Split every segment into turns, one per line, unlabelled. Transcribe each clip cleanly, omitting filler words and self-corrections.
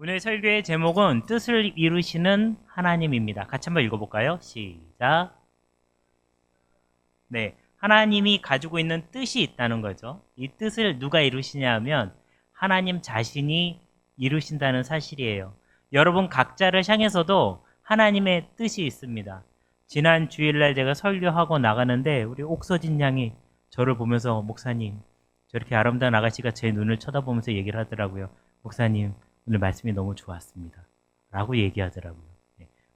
오늘 설교의 제목은 뜻을 이루시는 하나님입니다. 같이 한번 읽어볼까요? 시작. 네, 하나님이 가지고 있는 뜻이 있다는 거죠. 이 뜻을 누가 이루시냐 하면 하나님 자신이 이루신다는 사실이에요. 여러분 각자를 향해서도 하나님의 뜻이 있습니다. 지난 주일날 제가 설교하고 나가는데 우리 옥서진 양이 저를 보면서 목사님, 저렇게 아름다운 아가씨가 제 눈을 쳐다보면서 얘기를 하더라고요. 목사님, 오늘 말씀이 너무 좋았습니다. 라고 얘기하더라고요.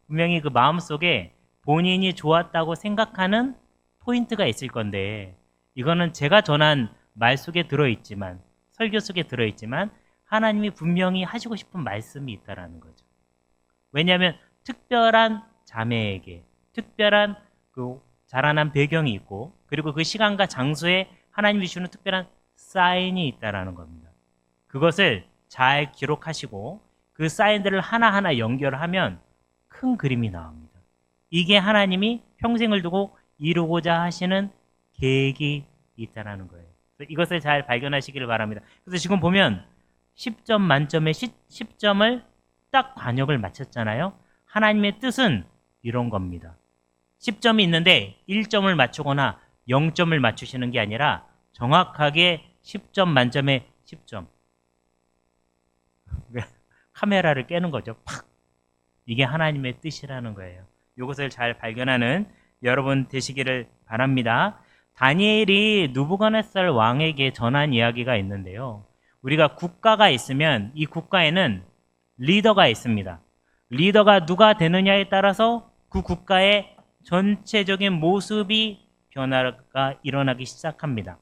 분명히 그 마음속에 본인이 좋았다고 생각하는 포인트가 있을 건데 이거는 제가 전한 말 속에 들어있지만 설교 속에 들어있지만 하나님이 분명히 하시고 싶은 말씀이 있다라는 거죠. 왜냐하면 특별한 자매에게 특별한 그 자라난 배경이 있고 그리고 그 시간과 장소에 하나님이 주는 특별한 사인이 있다라는 겁니다. 그것을 잘 기록하시고 그 사인들을 하나하나 연결하면 큰 그림이 나옵니다. 이게 하나님이 평생을 두고 이루고자 하시는 계획이 있다는 거예요. 이것을 잘 발견하시기를 바랍니다. 그래서 지금 보면 10점 만점에 10점을 딱 관역을 맞췄잖아요. 하나님의 뜻은 이런 겁니다. 10점이 있는데 1점을 맞추거나 0점을 맞추시는 게 아니라 정확하게 10점 만점에 10점. 카메라를 깨는 거죠. 팍! 이게 하나님의 뜻이라는 거예요. 이것을 잘 발견하는 여러분 되시기를 바랍니다. 다니엘이 느부갓네살 왕에게 전한 이야기가 있는데요. 우리가 국가가 있으면 이 국가에는 리더가 있습니다. 리더가 누가 되느냐에 따라서 그 국가의 전체적인 모습이 변화가 일어나기 시작합니다.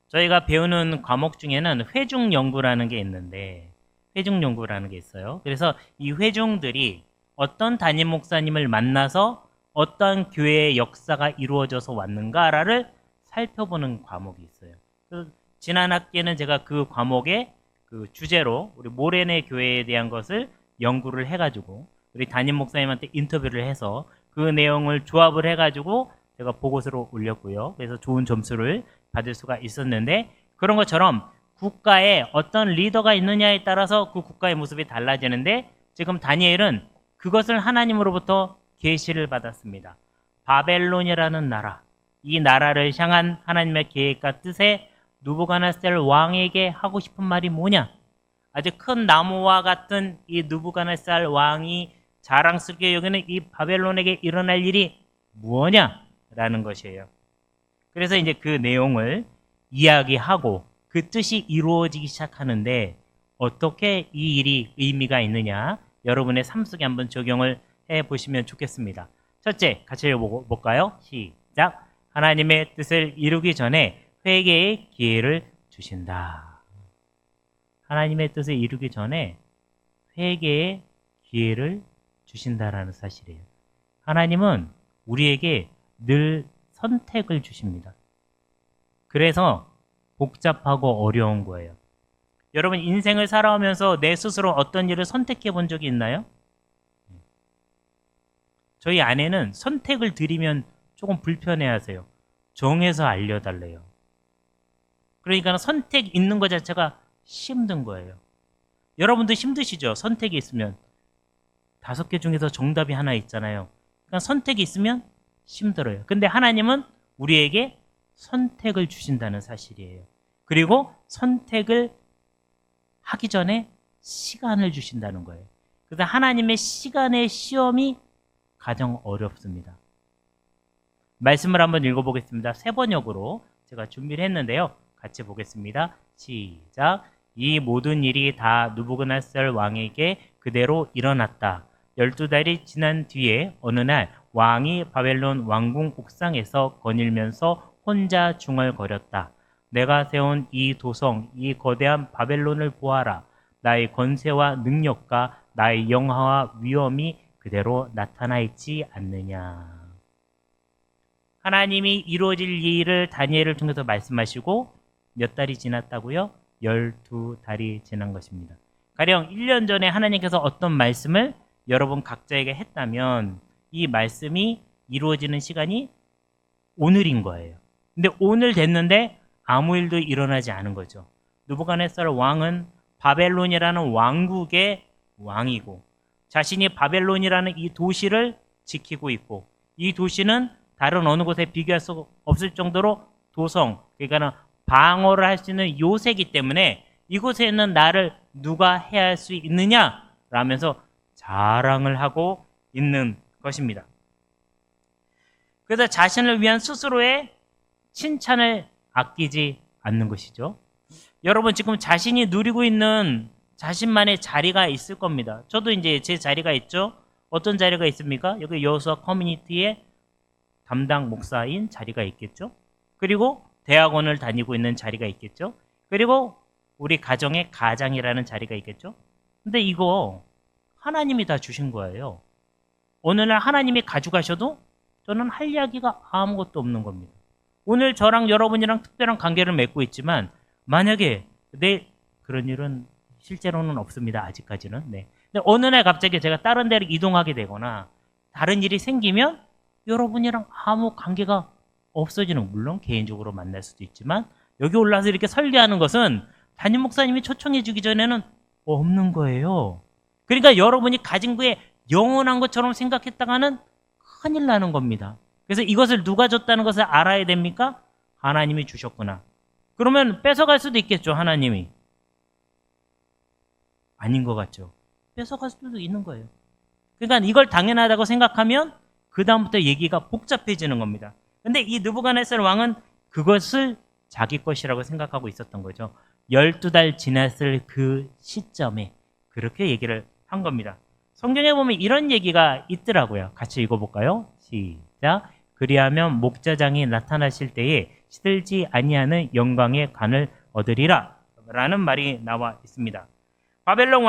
저희가 배우는 과목 중에는 회중 연구라는 게 있는데 회중 연구라는 게 있어요. 그래서 이 회중들이 어떤 담임 목사님을 만나서 어떤 교회의 역사가 이루어져서 왔는가를 살펴보는 과목이 있어요. 지난 학기에는 제가 그 과목의 그 주제로 우리 모레네 교회에 대한 것을 연구를 해가지고 우리 담임 목사님한테 인터뷰를 해서 그 내용을 조합을 해가지고 제가 보고서로 올렸고요. 그래서 좋은 점수를 받을 수가 있었는데 그런 것처럼 국가에 어떤 리더가 있느냐에 따라서 그 국가의 모습이 달라지는데 지금 다니엘은 그것을 하나님으로부터 계시를 받았습니다. 바벨론이라는 나라, 이 나라를 향한 하나님의 계획과 뜻에 느부갓네살 왕에게 하고 싶은 말이 뭐냐? 아주 큰 나무와 같은 이 느부갓네살 왕이 자랑스럽게 여기는 이 바벨론에게 일어날 일이 뭐냐? 라는 것이에요. 그래서 이제 그 내용을 이야기하고 그 뜻이 이루어지기 시작하는데 어떻게 이 일이 의미가 있느냐? 여러분의 삶 속에 한번 적용을 해보시면 좋겠습니다. 첫째, 같이 읽어볼까요? 시작. 하나님의 뜻을 이루기 전에 회개의 기회를 주신다. 하나님의 뜻을 이루기 전에 회개의 기회를 주신다라는 사실이에요. 하나님은 우리에게 늘 선택을 주십니다. 그래서 복잡하고 어려운 거예요. 여러분 인생을 살아오면서 내 스스로 어떤 일을 선택해 본 적이 있나요? 저희 아내는 선택을 드리면 조금 불편해하세요. 정해서 알려달래요. 그러니까 선택 있는 것 자체가 힘든 거예요. 여러분도 힘드시죠? 선택이 있으면 5개 중에서 정답이 하나 있잖아요. 그러니까 선택이 있으면 힘들어요. 근데 하나님은 우리에게 선택을 주신다는 사실이에요. 그리고 선택을 하기 전에 시간을 주신다는 거예요. 그래서 하나님의 시간의 시험이 가장 어렵습니다. 말씀을 한번 읽어보겠습니다. 세 번역으로 제가 준비를 했는데요. 같이 보겠습니다. 시작. 이 모든 일이 다 느부갓네살 왕에게 그대로 일어났다. 12달이 지난 뒤에 어느 날 왕이 바벨론 왕궁 옥상에서 거닐면서 혼자 중얼거렸다. 내가 세운 이 도성, 이 거대한 바벨론을 보아라. 나의 권세와 능력과 나의 영화와 위엄이 그대로 나타나 있지 않느냐. 하나님이 이루어질 일을 다니엘을 통해서 말씀하시고 몇 달이 지났다고요? 12달이 지난 것입니다. 가령 1년 전에 하나님께서 어떤 말씀을 여러분 각자에게 했다면 이 말씀이 이루어지는 시간이 오늘인 거예요. 근데 오늘 됐는데 아무 일도 일어나지 않은 거죠. 느부갓네살 왕은 바벨론이라는 왕국의 왕이고 자신이 바벨론이라는 이 도시를 지키고 있고 이 도시는 다른 어느 곳에 비교할 수 없을 정도로 도성, 그러니까 방어를 할 수 있는 요새이기 때문에 이곳에 있는 나를 누가 해할 수 있느냐? 라면서 자랑을 하고 있는 것입니다. 그래서 자신을 위한 스스로의 칭찬을 아끼지 않는 것이죠. 여러분 지금 자신이 누리고 있는 자신만의 자리가 있을 겁니다. 저도 이제 제 자리가 있죠. 어떤 자리가 있습니까? 여기 여호수아 커뮤니티의 담당 목사인 자리가 있겠죠. 그리고 대학원을 다니고 있는 자리가 있겠죠. 그리고 우리 가정의 가장이라는 자리가 있겠죠. 근데 이거 하나님이 다 주신 거예요. 어느 날 하나님이 가져가셔도 저는 할 이야기가 아무것도 없는 겁니다. 오늘 저랑 여러분이랑 특별한 관계를 맺고 있지만 만약에 그런 일은 실제로는 없습니다. 아직까지는. 네. 근데 어느 날 갑자기 제가 다른 데로 이동하게 되거나 다른 일이 생기면 여러분이랑 아무 관계가 없어지는, 물론 개인적으로 만날 수도 있지만 여기 올라와서 이렇게 설교하는 것은 담임 목사님이 초청해 주기 전에는 없는 거예요. 그러니까 여러분이 가진 거에 영원한 것처럼 생각했다가는 큰일 나는 겁니다. 그래서 이것을 누가 줬다는 것을 알아야 됩니까? 하나님이 주셨구나. 그러면 뺏어갈 수도 있겠죠, 하나님이. 아닌 것 같죠. 뺏어갈 수도 있는 거예요. 그러니까 이걸 당연하다고 생각하면 그 다음부터 얘기가 복잡해지는 겁니다. 근데 이 느부갓네살 왕은 그것을 자기 것이라고 생각하고 있었던 거죠. 12달 지났을 그 시점에 그렇게 얘기를 한 겁니다. 성경에 보면 이런 얘기가 있더라고요. 같이 읽어볼까요? 시작. 그리하면 목자장이 나타나실 때에 시들지 아니하는 영광의 관을 얻으리라 라는 말이 나와 있습니다. 바벨론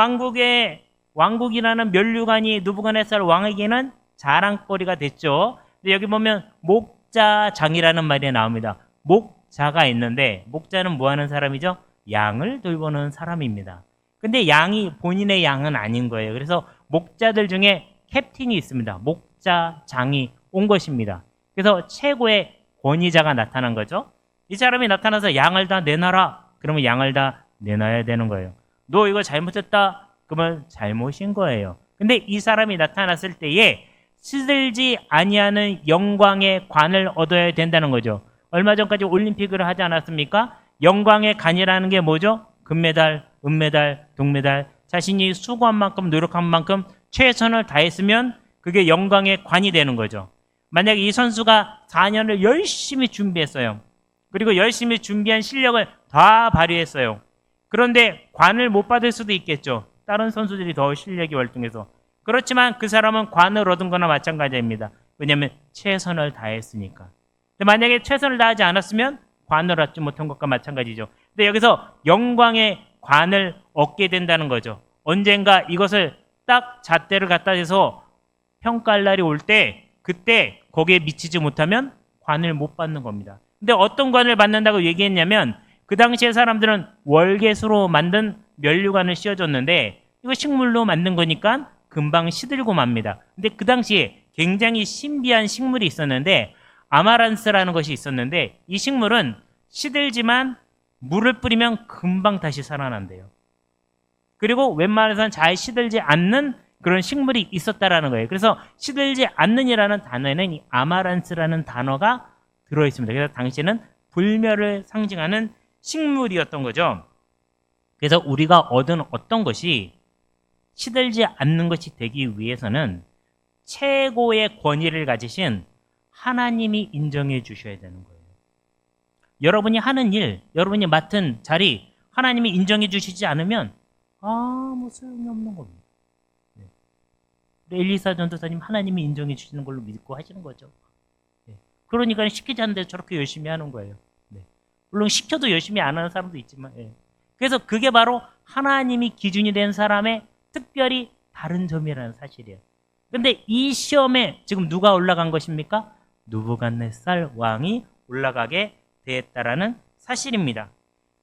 왕국이라는 면류관이 느부갓네살 왕에게는 자랑거리가 됐죠. 근데 여기 보면 목자장이라는 말이 나옵니다. 목자가 있는데 목자는 뭐 하는 사람이죠? 양을 돌보는 사람입니다. 근데 양이 본인의 양은 아닌 거예요. 그래서 목자들 중에 캡틴이 있습니다. 목자장이 온 것입니다. 그래서 최고의 권위자가 나타난 거죠. 이 사람이 나타나서 양을 다 내놔라. 그러면 양을 다 내놔야 되는 거예요. 너 이거 잘못했다. 그러면 잘못인 거예요. 근데 이 사람이 나타났을 때에 시들지 아니하는 영광의 관을 얻어야 된다는 거죠. 얼마 전까지 올림픽을 하지 않았습니까? 영광의 관이라는 게 뭐죠? 금메달, 은메달, 동메달. 자신이 수고한 만큼 노력한 만큼 최선을 다했으면 그게 영광의 관이 되는 거죠. 만약에 이 선수가 4년을 열심히 준비했어요. 그리고 열심히 준비한 실력을 다 발휘했어요. 그런데 관을 못 받을 수도 있겠죠. 다른 선수들이 더 실력이 월등해서. 그렇지만 그 사람은 관을 얻은 거나 마찬가지입니다. 왜냐하면 최선을 다했으니까. 근데 만약에 최선을 다하지 않았으면 관을 얻지 못한 것과 마찬가지죠. 근데 여기서 영광의 관을 얻게 된다는 거죠. 언젠가 이것을 딱 잣대를 갖다 대서 평가할 날이 올 때 그때 거기에 미치지 못하면 관을 못 받는 겁니다. 근데 어떤 관을 받는다고 얘기했냐면 그 당시에 사람들은 월계수로 만든 면류관을 씌워줬는데 이거 식물로 만든 거니까 금방 시들고 맙니다. 근데 그 당시에 굉장히 신비한 식물이 있었는데 아마란스라는 것이 있었는데 이 식물은 시들지만 물을 뿌리면 금방 다시 살아난대요. 그리고 웬만해서는 잘 시들지 않는 그런 식물이 있었다라는 거예요. 그래서 시들지 않는이라는 단어에는 이 아마란스라는 단어가 들어있습니다. 그래서 당시에는 불멸을 상징하는 식물이었던 거죠. 그래서 우리가 얻은 어떤 것이 시들지 않는 것이 되기 위해서는 최고의 권위를 가지신 하나님이 인정해 주셔야 되는 거예요. 여러분이 하는 일, 여러분이 맡은 자리 하나님이 인정해 주시지 않으면 아무 소용이 없는 겁니다. 네. 엘리사 전도사님 하나님이 인정해 주시는 걸로 믿고 하시는 거죠. 네. 그러니까 시키지 않는데 저렇게 열심히 하는 거예요. 네. 물론 시켜도 열심히 안 하는 사람도 있지만 네. 그래서 그게 바로 하나님이 기준이 된 사람의 특별히 다른 점이라는 사실이에요. 근데 이 시험에 지금 누가 올라간 것입니까? 느부갓네살 왕이 올라가게 되었다라는 사실입니다.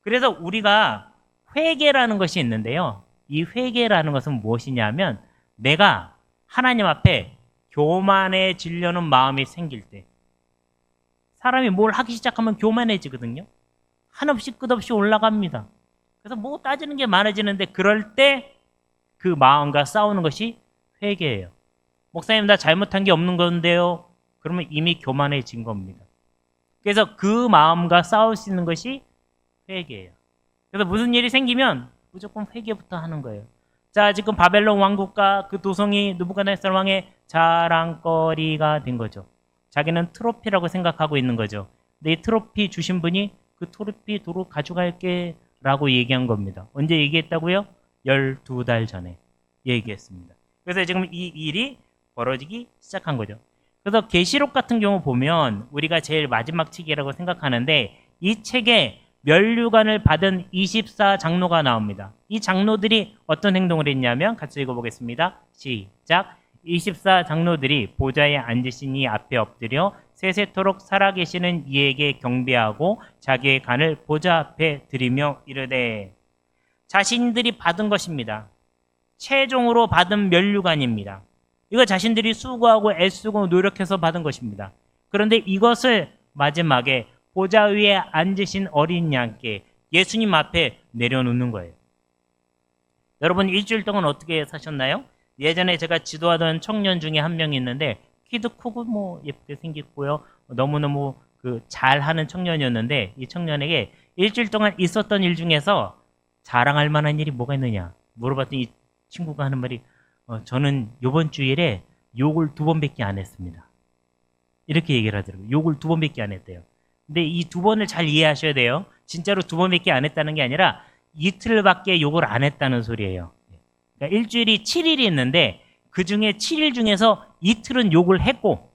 그래서 우리가 회개라는 것이 있는데요. 이 회개라는 것은 무엇이냐면 내가 하나님 앞에 교만해지려는 마음이 생길 때 사람이 뭘 하기 시작하면 교만해지거든요. 한없이 끝없이 올라갑니다. 그래서 뭐 따지는 게 많아지는데 그럴 때 그 마음과 싸우는 것이 회개예요. 목사님 나 잘못한 게 없는 건데요. 그러면 이미 교만해진 겁니다. 그래서 그 마음과 싸울 수 있는 것이 회개예요. 그래서 무슨 일이 생기면 무조건 회개부터 하는 거예요. 자, 지금 바벨론 왕국과 그 도성이 느부갓네살 왕의 자랑거리가 된 거죠. 자기는 트로피라고 생각하고 있는 거죠. 근데 이 트로피 주신 분이 그 트로피 도로 가져갈게 라고 얘기한 겁니다. 언제 얘기했다고요? 12달 전에 얘기했습니다. 그래서 지금 이 일이 벌어지기 시작한 거죠. 그래서 계시록 같은 경우 보면 우리가 제일 마지막 책이라고 생각하는데 이 책에 면류관을 받은 24장로가 나옵니다. 이 장로들이 어떤 행동을 했냐면 같이 읽어보겠습니다. 시작. 24장로들이 보좌에 앉으신 이 앞에 엎드려 세세토록 살아계시는 이에게 경배하고 자기의 간을 보좌 앞에 드리며 이르되 자신들이 받은 것입니다. 최종으로 받은 면류관입니다. 이거 자신들이 수고하고 애쓰고 노력해서 받은 것입니다. 그런데 이것을 마지막에 보좌 위에 앉으신 어린 양께 예수님 앞에 내려놓는 거예요. 여러분 일주일 동안 어떻게 사셨나요? 예전에 제가 지도하던 청년 중에 한 명이 있는데 키도 크고 뭐 예쁘게 생겼고요. 너무너무 잘하는 청년이었는데 이 청년에게 일주일 동안 있었던 일 중에서 자랑할 만한 일이 뭐가 있느냐 물어봤더니 이 친구가 하는 말이 저는 이번 주일에 욕을 2번밖에 안 했습니다. 이렇게 얘기를 하더라고요. 욕을 2번밖에 안 했대요. 근데 이 2번을 잘 이해하셔야 돼요. 진짜로 2번밖에 안 했다는 게 아니라 이틀밖에 욕을 안 했다는 소리예요. 그러니까 일주일이 7일이 있는데 그 중에 7일 중에서 이틀은 욕을 했고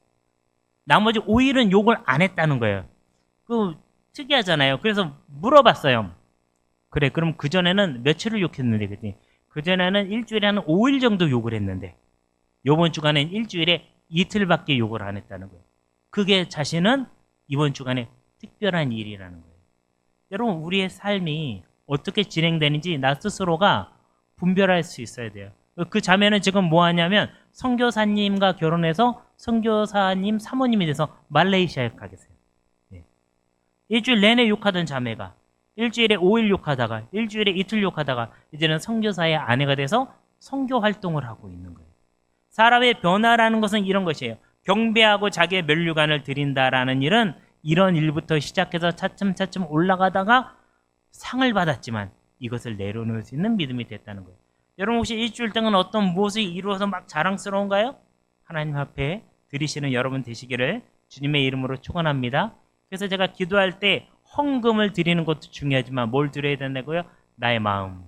나머지 5일은 욕을 안 했다는 거예요. 그 특이하잖아요. 그래서 물어봤어요. 그래 그럼 그전에는 며칠을 욕했는데 그랬더니 그전에는 일주일에 한 5일 정도 욕을 했는데 이번 주간엔 일주일에 이틀밖에 욕을 안 했다는 거예요. 그게 자신은 이번 주간에 특별한 일이라는 거예요. 여러분 우리의 삶이 어떻게 진행되는지 나 스스로가 분별할 수 있어야 돼요. 그 자매는 지금 뭐 하냐면 선교사님과 결혼해서 선교사님 사모님이 돼서 말레이시아에 가 계세요. 네. 일주일 내내 욕하던 자매가 일주일에 5일 욕하다가 일주일에 이틀 욕하다가 이제는 선교사의 아내가 돼서 선교 활동을 하고 있는 거예요. 사람의 변화라는 것은 이런 것이에요. 경배하고 자기의 면류관을 드린다라는 일은 이런 일부터 시작해서 차츰차츰 올라가다가 상을 받았지만 이것을 내려놓을 수 있는 믿음이 됐다는 거예요. 여러분 혹시 일주일 동안 어떤 무엇을 이루어서 막 자랑스러운가요? 하나님 앞에 드리시는 여러분 되시기를 주님의 이름으로 축원합니다. 그래서 제가 기도할 때 헌금을 드리는 것도 중요하지만 뭘 드려야 된다고요? 나의 마음.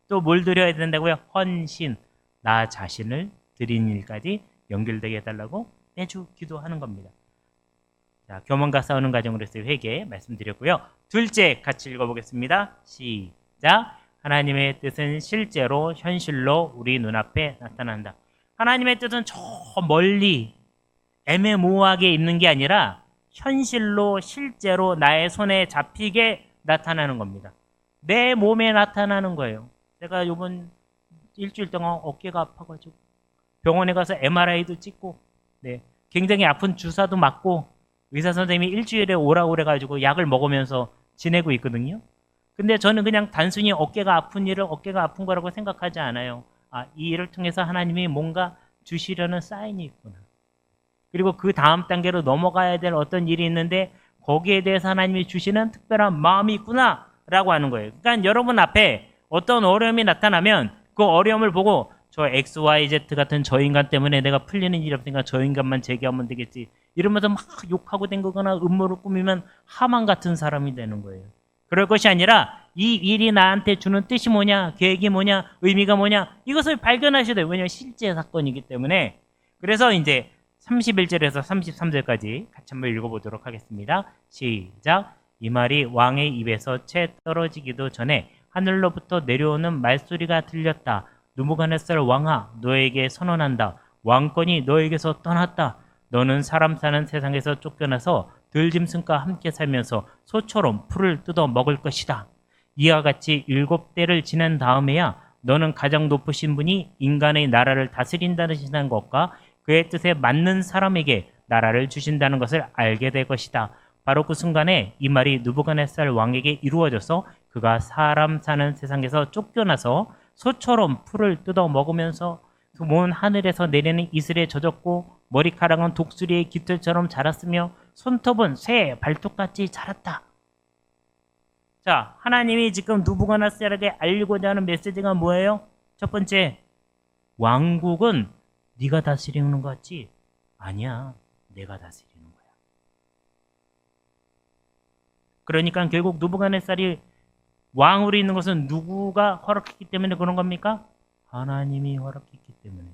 또 뭘 드려야 된다고요? 헌신. 나 자신을 드리는 일까지 연결되게 해달라고 매주 기도하는 겁니다. 자, 교만과 싸우는 과정으로서의 회개 말씀드렸고요. 둘째 같이 읽어보겠습니다. 시작. 하나님의 뜻은 실제로 현실로 우리 눈앞에 나타난다. 하나님의 뜻은 저 멀리 애매모호하게 있는 게 아니라 현실로 실제로 나의 손에 잡히게 나타나는 겁니다. 내 몸에 나타나는 거예요. 제가 이번 일주일 동안 어깨가 아파가지고 병원에 가서 MRI도 찍고 굉장히 아픈 주사도 맞고 의사 선생님이 일주일에 오라고 그래가지고 약을 먹으면서 지내고 있거든요. 근데 저는 그냥 단순히 어깨가 아픈 일을 어깨가 아픈 거라고 생각하지 않아요. 이 일을 통해서 하나님이 뭔가 주시려는 사인이 있구나. 그리고 그 다음 단계로 넘어가야 될 어떤 일이 있는데 거기에 대해서 하나님이 주시는 특별한 마음이 있구나 라고 하는 거예요. 그러니까 여러분 앞에 어떤 어려움이 나타나면 그 어려움을 보고 저 XYZ 같은 저 인간 때문에 내가 풀리는 일이 없으니까 저 인간만 제기하면 되겠지 이러면서 막 욕하고 댕거거나 음모를 꾸미면 하만 같은 사람이 되는 거예요. 그럴 것이 아니라 이 일이 나한테 주는 뜻이 뭐냐, 계획이 뭐냐, 의미가 뭐냐 이것을 발견하셔야 돼요. 왜냐하면 실제 사건이기 때문에. 그래서 이제 31절에서 33절까지 같이 한번 읽어보도록 하겠습니다. 시작. 이 말이 왕의 입에서 채 떨어지기도 전에 하늘로부터 내려오는 말소리가 들렸다. 느부갓네살 왕아, 너에게 선언한다. 왕권이 너에게서 떠났다. 너는 사람 사는 세상에서 쫓겨나서 들짐승과 함께 살면서 소처럼 풀을 뜯어 먹을 것이다. 이와 같이 7대를 지난 다음에야 너는 가장 높으신 분이 인간의 나라를 다스린다는 것과 그의 뜻에 맞는 사람에게 나라를 주신다는 것을 알게 될 것이다. 바로 그 순간에 이 말이 느부갓네살 왕에게 이루어져서 그가 사람 사는 세상에서 쫓겨나서 소처럼 풀을 뜯어 먹으면서 그 먼 하늘에서 내리는 이슬에 젖었고 머리카락은 독수리의 깃털처럼 자랐으며 손톱은 새 발톱같이 자랐다. 자, 하나님이 지금 느부갓네살에게 알리고자 하는 메시지가 뭐예요? 첫 번째, 왕국은 네가 다스리는 것 같지? 아니야, 내가 다스리는 거야. 그러니까 결국 느부갓네살이 왕으로 있는 것은 누구가 허락했기 때문에 그런 겁니까? 하나님이 허락했기 때문에.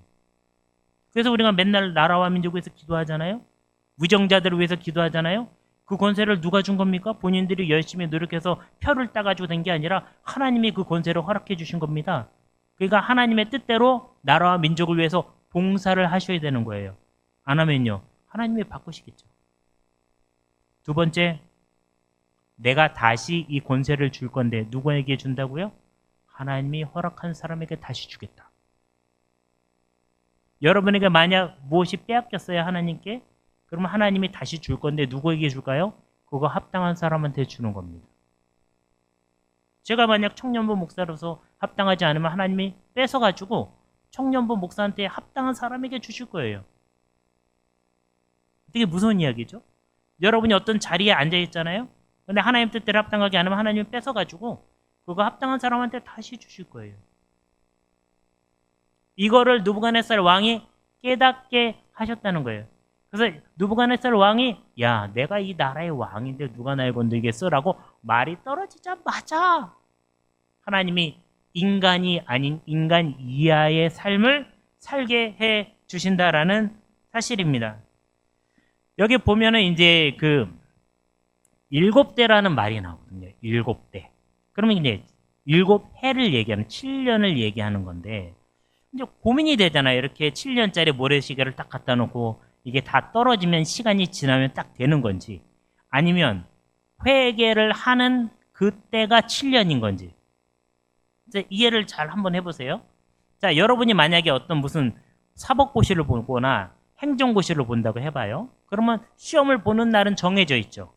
그래서 우리가 맨날 나라와 민족을 위해서 기도하잖아요. 위정자들을 위해서 기도하잖아요. 그 권세를 누가 준 겁니까? 본인들이 열심히 노력해서 표를 따가지고 된 게 아니라 하나님이 그 권세를 허락해 주신 겁니다. 그러니까 하나님의 뜻대로 나라와 민족을 위해서 봉사를 하셔야 되는 거예요. 안 하면요, 하나님이 바꾸시겠죠. 두 번째, 내가 다시 이 권세를 줄 건데 누구에게 준다고요? 하나님이 허락한 사람에게 다시 주겠다. 여러분에게 만약 무엇이 빼앗겼어요, 하나님께? 그러면 하나님이 다시 줄 건데 누구에게 줄까요? 그거 합당한 사람한테 주는 겁니다. 제가 만약 청년부 목사로서 합당하지 않으면 하나님이 뺏어가지고 청년부 목사한테 합당한 사람에게 주실 거예요. 되게 무서운 이야기죠. 여러분이 어떤 자리에 앉아 있잖아요. 근데 하나님 뜻대로 합당하게 안 하면 하나님이 뺏어가지고 그거 합당한 사람한테 다시 주실 거예요. 이거를 느부갓네살 왕이 깨닫게 하셨다는 거예요. 그래서 느부갓네살 왕이 야, 내가 이 나라의 왕인데 누가 날 건들겠어라고 말이 떨어지자마자 하나님이 인간이 아닌 인간 이하의 삶을 살게 해 주신다라는 사실입니다. 여기 보면은 이제 그 7대라는 말이 나오거든요. 7대. 그러면 이제 7해를 얘기하는 7년을 얘기하는 건데 이제 고민이 되잖아요. 이렇게 7년짜리 모래시계를 딱 갖다 놓고 이게 다 떨어지면 시간이 지나면 딱 되는 건지 아니면 회개를 하는 그때가 7년인 건지 이제 이해를 잘 한번 해보세요. 자, 여러분이 만약에 어떤 무슨 사법고시를 보거나 행정고시를 본다고 해봐요. 그러면 시험을 보는 날은 정해져 있죠.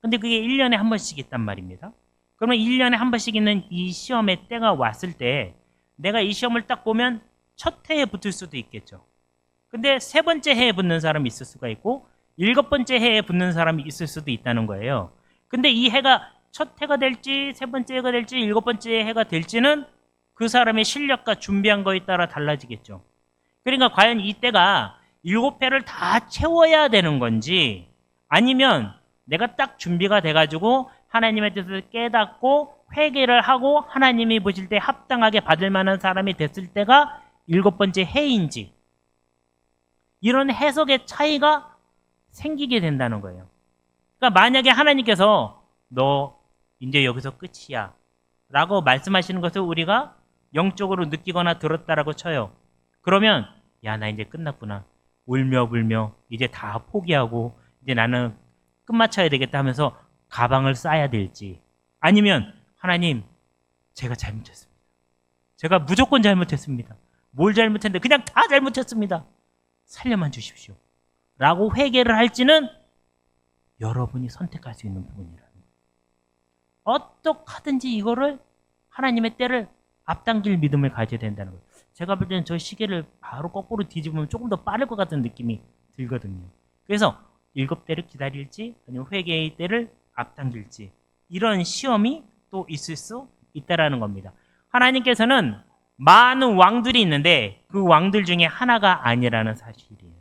근데 그게 1년에 한 번씩 있단 말입니다. 그러면 1년에 한 번씩 있는 이 시험의 때가 왔을 때 내가 이 시험을 딱 보면 첫 해에 붙을 수도 있겠죠. 근데 세 번째 해에 붙는 사람이 있을 수가 있고 7번째 해에 붙는 사람이 있을 수도 있다는 거예요. 근데 이 해가 첫 해가 될지 세 번째 해가 될지 7번째 해가 될지는 그 사람의 실력과 준비한 거에 따라 달라지겠죠. 그러니까 과연 이때가 7회를 다 채워야 되는 건지 아니면 내가 딱 준비가 돼가지고 하나님의 뜻을 깨닫고 회개를 하고 하나님이 보실 때 합당하게 받을 만한 사람이 됐을 때가 7번째 해인지 이런 해석의 차이가 생기게 된다는 거예요. 그러니까 만약에 하나님께서 너 이제 여기서 끝이야 라고 말씀하시는 것을 우리가 영적으로 느끼거나 들었다라고 쳐요. 그러면 야, 나 이제 끝났구나. 울며 불며 이제 다 포기하고 이제 나는 끝마쳐야 되겠다 하면서 가방을 싸야 될지 아니면 하나님 제가 잘못했습니다. 제가 무조건 잘못했습니다. 뭘 잘못했는데 그냥 다 잘못했습니다. 살려만 주십시오. 라고 회개를 할지는 여러분이 선택할 수 있는 부분이라는 거예요. 어떻게든지 이거를 하나님의 때를 앞당길 믿음을 가져야 된다는 거예요. 제가 볼 때는 저 시계를 바로 거꾸로 뒤집으면 조금 더 빠를 것 같은 느낌이 들거든요. 그래서 7대를 기다릴지 아니면 회개의 때를 앞당길지 이런 시험이 또 있을 수 있다라는 겁니다. 하나님께서는 많은 왕들이 있는데 그 왕들 중에 하나가 아니라는 사실이에요.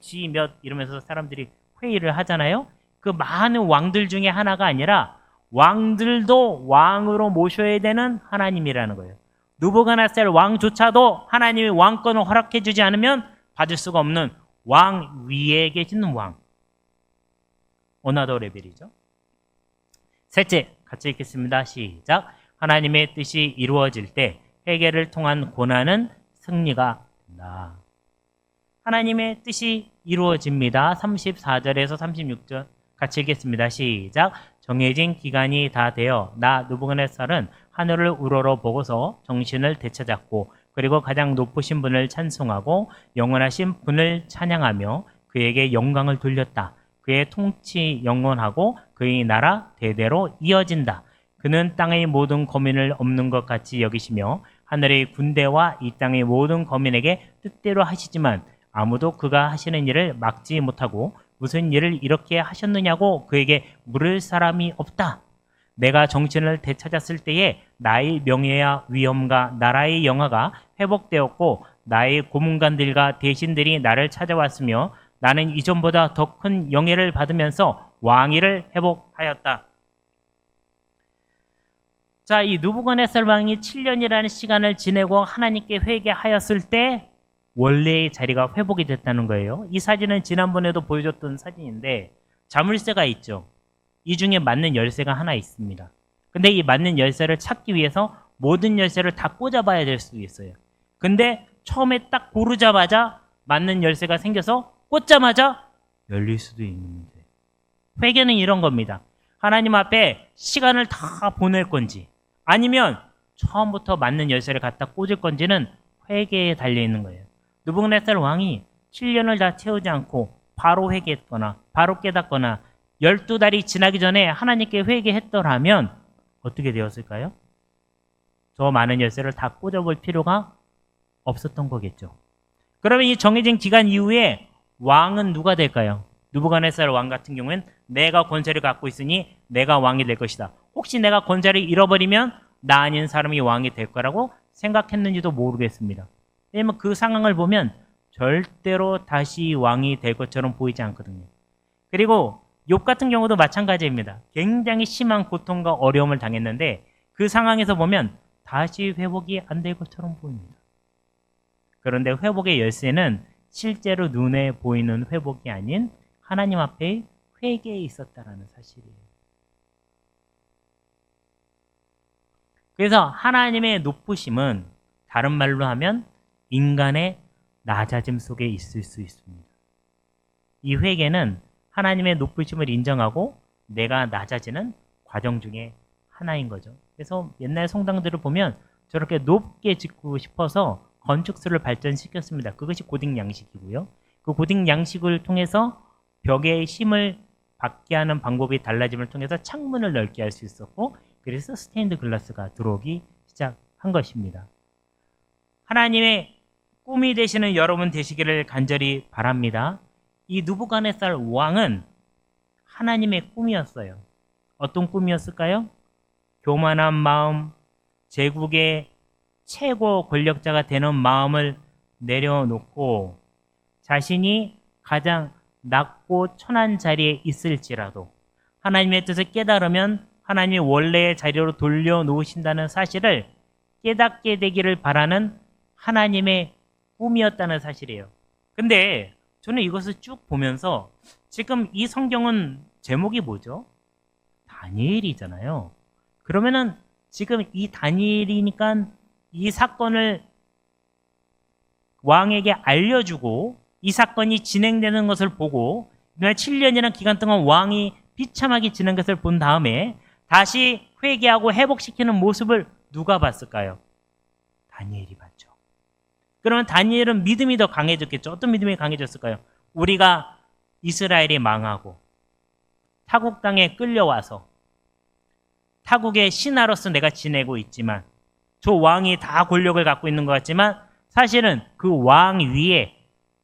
지 몇 이러면서 사람들이 회의를 하잖아요. 그 많은 왕들 중에 하나가 아니라 왕들도 왕으로 모셔야 되는 하나님이라는 거예요. 느부갓네살 왕조차도 하나님이 왕권을 허락해 주지 않으면 받을 수가 없는 왕 위에 계시는 왕. 어나더 레벨이죠. 셋째, 같이 읽겠습니다. 시작. 하나님의 뜻이 이루어질 때 회개를 통한 고난은 승리가 된다. 하나님의 뜻이 이루어집니다. 34절에서 36절 같이 읽겠습니다. 시작. 정해진 기간이 다 되어 나 느부갓네살은 하늘을 우러러 보고서 정신을 되찾았고 그리고 가장 높으신 분을 찬송하고 영원하신 분을 찬양하며 그에게 영광을 돌렸다. 그의 통치 영원하고 그의 나라 대대로 이어진다. 그는 땅의 모든 거민을 없는 것 같이 여기시며 하늘의 군대와 이 땅의 모든 거민에게 뜻대로 하시지만 아무도 그가 하시는 일을 막지 못하고 무슨 일을 이렇게 하셨느냐고 그에게 물을 사람이 없다. 내가 정신을 되찾았을 때에 나의 명예와 위엄과 나라의 영화가 회복되었고 나의 고문관들과 대신들이 나를 찾아왔으며 나는 이전보다 더 큰 영예를 받으면서 왕위를 회복하였다. 자, 이 느부갓네살 왕이 7년이라는 시간을 지내고 하나님께 회개하였을 때 원래의 자리가 회복이 됐다는 거예요. 이 사진은 지난번에도 보여줬던 사진인데 자물쇠가 있죠. 이 중에 맞는 열쇠가 하나 있습니다. 근데 이 맞는 열쇠를 찾기 위해서 모든 열쇠를 다 꽂아봐야 될 수도 있어요. 근데 처음에 딱 고르자마자 맞는 열쇠가 생겨서 꽂자마자 열릴 수도 있는데 회개는 이런 겁니다. 하나님 앞에 시간을 다 보낼 건지 아니면 처음부터 맞는 열쇠를 갖다 꽂을 건지는 회개에 달려있는 거예요. 느부갓네살 왕이 7년을 다 채우지 않고 바로 회개했거나 바로 깨닫거나 12달이 지나기 전에 하나님께 회개했더라면 어떻게 되었을까요? 저 많은 열쇠를 다 꽂아볼 필요가 없었던 거겠죠. 그러면 이 정해진 기간 이후에 왕은 누가 될까요? 느부갓네살 왕 같은 경우엔 내가 권세를 갖고 있으니 내가 왕이 될 것이다. 혹시 내가 권세를 잃어버리면 나 아닌 사람이 왕이 될 거라고 생각했는지도 모르겠습니다. 왜냐면 그 상황을 보면 절대로 다시 왕이 될 것처럼 보이지 않거든요. 그리고 욥 같은 경우도 마찬가지입니다. 굉장히 심한 고통과 어려움을 당했는데 그 상황에서 보면 다시 회복이 안 될 것처럼 보입니다. 그런데 회복의 열쇠는 실제로 눈에 보이는 회복이 아닌 하나님 앞에 회개에 있었다라는 사실이에요. 그래서 하나님의 높으심은 다른 말로 하면 인간의 낮아짐 속에 있을 수 있습니다. 이 회개는 하나님의 높으심을 인정하고 내가 낮아지는 과정 중에 하나인 거죠. 그래서 옛날 성당들을 보면 저렇게 높게 짓고 싶어서 건축술을 발전시켰습니다. 그것이 고딕 양식이고요. 그 고딕 양식을 통해서 벽의 힘을 받게 하는 방법이 달라짐을 통해서 창문을 넓게 할 수 있었고 그래서 스테인드 글라스가 들어오기 시작한 것입니다. 하나님의 꿈이 되시는 여러분 되시기를 간절히 바랍니다. 이 느부갓네살 왕은 하나님의 꿈이었어요. 어떤 꿈이었을까요? 교만한 마음, 제국의 최고 권력자가 되는 마음을 내려놓고 자신이 가장 낮고 천한 자리에 있을지라도 하나님의 뜻을 깨달으면 하나님이 원래의 자리로 돌려놓으신다는 사실을 깨닫게 되기를 바라는 하나님의 꿈이었다는 사실이에요. 근데 저는 이것을 쭉 보면서 지금 이 성경은 제목이 뭐죠? 다니엘이잖아요. 그러면은 지금 이 다니엘이니까 이 사건을 왕에게 알려주고 이 사건이 진행되는 것을 보고 7년이라는 기간 동안 왕이 비참하게 지낸 것을 본 다음에 다시 회개하고 회복시키는 모습을 누가 봤을까요? 다니엘이 봤죠. 그러면 다니엘은 믿음이 더 강해졌겠죠. 어떤 믿음이 강해졌을까요? 우리가 이스라엘이 망하고 타국 땅에 끌려와서 타국의 신하로서 내가 지내고 있지만 저 왕이 다 권력을 갖고 있는 것 같지만 사실은 그 왕 위에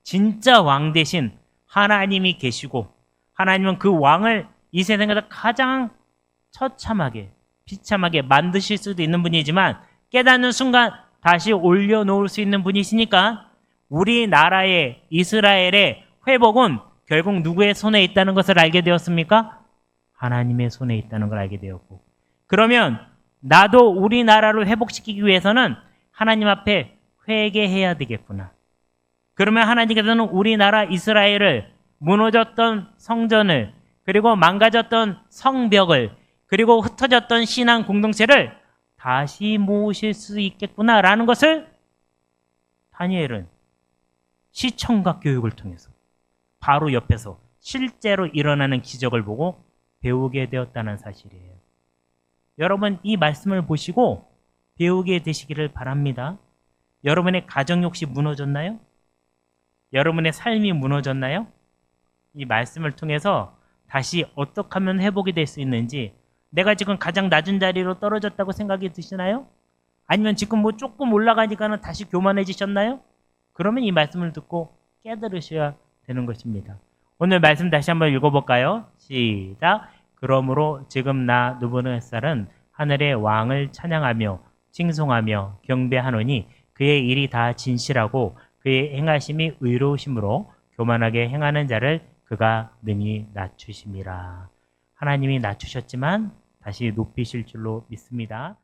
진짜 왕 대신 하나님이 계시고 하나님은 그 왕을 이 세상에서 가장 처참하게 비참하게 만드실 수도 있는 분이지만 깨닫는 순간 다시 올려놓을 수 있는 분이시니까 우리나라의 이스라엘의 회복은 결국 누구의 손에 있다는 것을 알게 되었습니까? 하나님의 손에 있다는 걸 알게 되었고 그러면 나도 우리나라를 회복시키기 위해서는 하나님 앞에 회개해야 되겠구나. 그러면 하나님께서는 우리나라 이스라엘을 무너졌던 성전을 그리고 망가졌던 성벽을 그리고 흩어졌던 신앙 공동체를 다시 모으실 수 있겠구나라는 것을 다니엘은 시청각 교육을 통해서 바로 옆에서 실제로 일어나는 기적을 보고 배우게 되었다는 사실이에요. 여러분 이 말씀을 보시고 배우게 되시기를 바랍니다. 여러분의 가정이 혹시 무너졌나요? 여러분의 삶이 무너졌나요? 이 말씀을 통해서 다시 어떻게 하면 회복이 될 수 있는지, 내가 지금 가장 낮은 자리로 떨어졌다고 생각이 드시나요? 아니면 지금 뭐 조금 올라가니까는 다시 교만해지셨나요? 그러면 이 말씀을 듣고 깨달으셔야 되는 것입니다. 오늘 말씀 다시 한번 읽어볼까요? 시작. 그러므로 지금 나 느부갓네살은 하늘의 왕을 찬양하며 칭송하며 경배하노니 그의 일이 다 진실하고 그의 행하심이 의로우심으로 교만하게 행하는 자를 그가 능히 낮추심이라. 하나님이 낮추셨지만 다시 높이실 줄로 믿습니다.